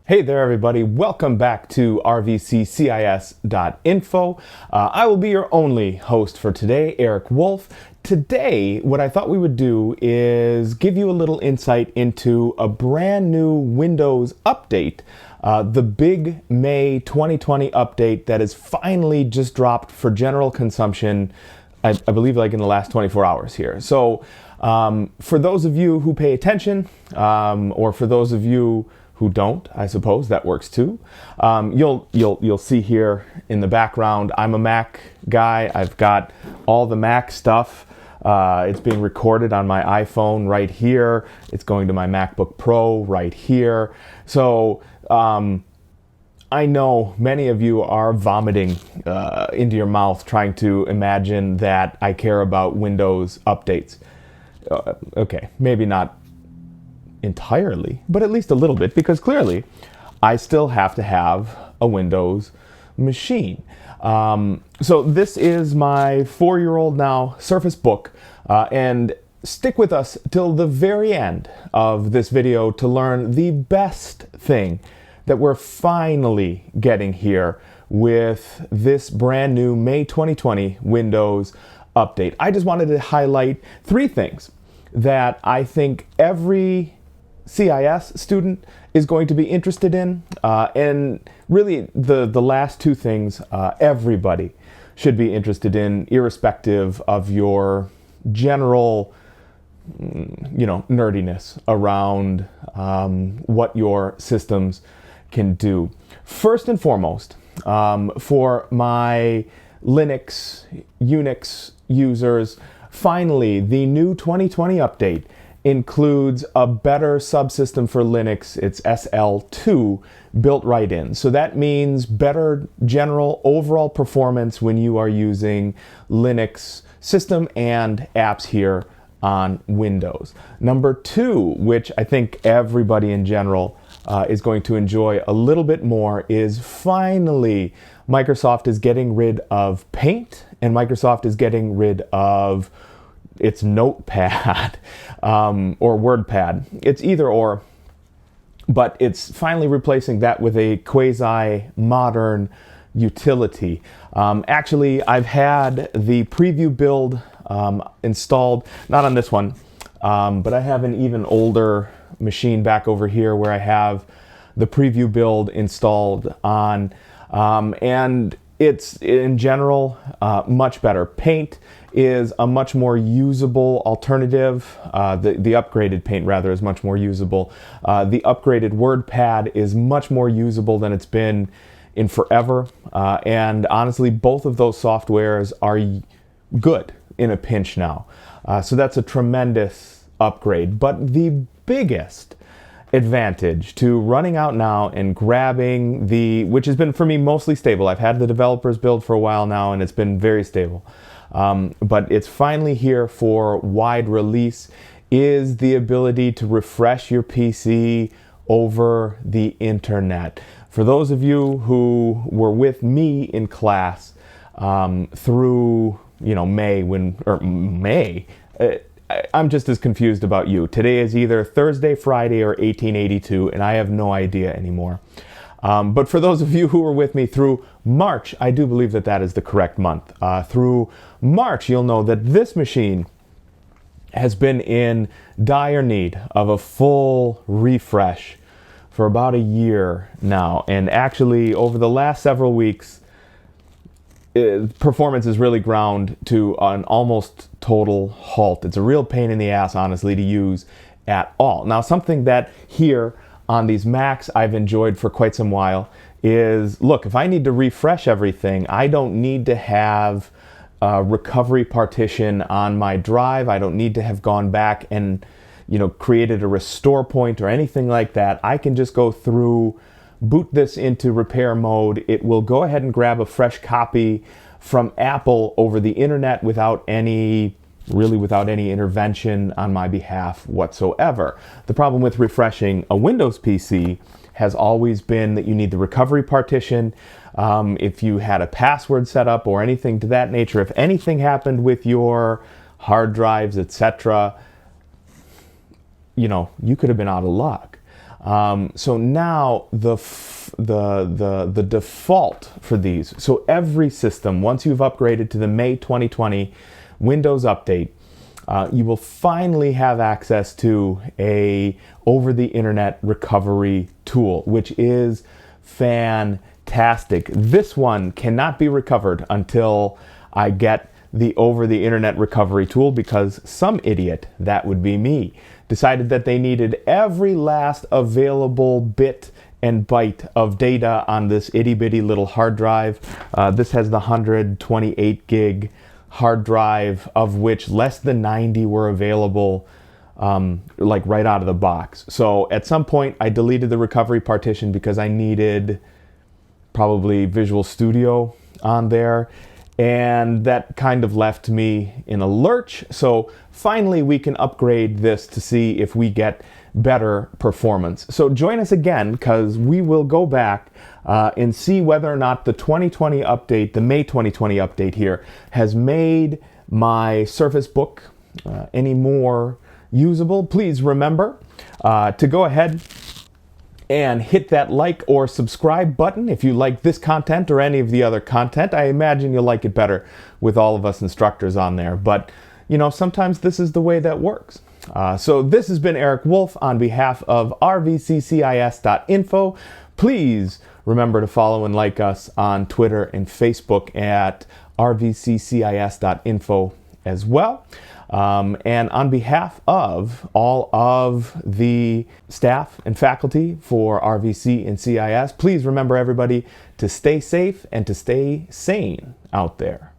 Hey there everybody, welcome back to RVCCISInfo. I will be your only host for today, Eric Wolf. Today, what I thought we would do is give you a little insight into a brand new Windows update, the big May 2020 update that is finally just dropped for general consumption, I believe like in the last 24 hours here. So for those of you who pay attention, or for those of you who don't, I suppose that works too. You'll see here in the background, I'm a Mac guy. I've got all the Mac stuff. It's being recorded on my iPhone right here. It's going to my MacBook Pro right here. So I know many of you are vomiting into your mouth trying to imagine that I care about Windows updates. Okay, maybe not entirely, but at least a little bit, because clearly I still have to have a Windows machine. So this is my 4-year-old now Surface Book, and stick with us till the very end of this video to learn the best thing that we're finally getting here with this brand new May 2020 Windows update. I just wanted to highlight 3 things that I think every CIS student is going to be interested in, and really the last 2 things everybody should be interested in, irrespective of your general nerdiness around what your systems can do. First and foremost, for my Linux, Unix users, finally the new 2020 update includes a better subsystem for Linux. It's SL2 built right in. So that means better general overall performance when you are using Linux system and apps here on Windows. Number 2, which I think everybody in general is going to enjoy a little bit more, is finally Microsoft is getting rid of Paint, and Microsoft is getting rid of its Notepad or WordPad. It's either or, but it's finally replacing that with a quasi-modern utility. Actually, I've had the preview build installed, not on this one, but I have an even older machine back over here where I have the preview build installed on, and it's in general much better. Paint is a much more usable alternative. The upgraded Paint rather is much more usable. The upgraded WordPad is much more usable than it's been in forever. And honestly, both of those softwares are good in a pinch now. So that's a tremendous upgrade. But the biggest advantage to running out now and grabbing which has been for me mostly stable. I've had the developers build for a while now and it's been very stable. But it's finally here for wide release, is the ability to refresh your PC over the internet. For those of you who were with me in class through May, I'm just as confused about you. Today is either Thursday, Friday, or 1882, and I have no idea anymore. But for those of you who were with me through March, I do believe that is the correct month. Through March, you'll know that this machine has been in dire need of a full refresh for about a year now. And actually, over the last several weeks, performance is really ground to an almost total halt. It's a real pain in the ass, honestly, to use at all. Now, something that here on these Macs I've enjoyed for quite some while is, look, if I need to refresh everything, I don't need to have a recovery partition on my drive. I don't need to have gone back and created a restore point or anything like that. I can just go through, boot this into repair mode. It will go ahead and grab a fresh copy from Apple over the internet without any intervention on my behalf whatsoever. The problem with refreshing a Windows PC has always been that you need the recovery partition. If you had a password set up or anything to that nature, if anything happened with your hard drives, etc., you could have been out of luck. So now the default for these, so every system, once you've upgraded to the May 2020 Windows update, you will finally have access to a over-the-internet recovery tool, which is fantastic. This one cannot be recovered until I get the over-the-internet recovery tool, because some idiot, that would be me, decided that they needed every last available bit and byte of data on this itty-bitty little hard drive. This has the 128 gig hard drive, of which less than 90 were available like right out of the box. So at some point I deleted the recovery partition because I needed probably Visual Studio on there, and that kind of left me in a lurch. So finally we can upgrade this to see if we get better performance. So join us again, because we will go back and see whether or not the 2020 update, the May 2020 update here, has made my Surface Book any more usable. Please remember to go ahead and hit that like or subscribe button if you like this content or any of the other content. I imagine you'll like it better with all of us instructors on there, but you know, sometimes this is the way that works. So this has been Eric Wolf on behalf of RVCCIS.info. Please remember to follow and like us on Twitter and Facebook at RVCCIS.info as well. And on behalf of all of the staff and faculty for RVC and CIS, please remember, everybody, to stay safe and to stay sane out there.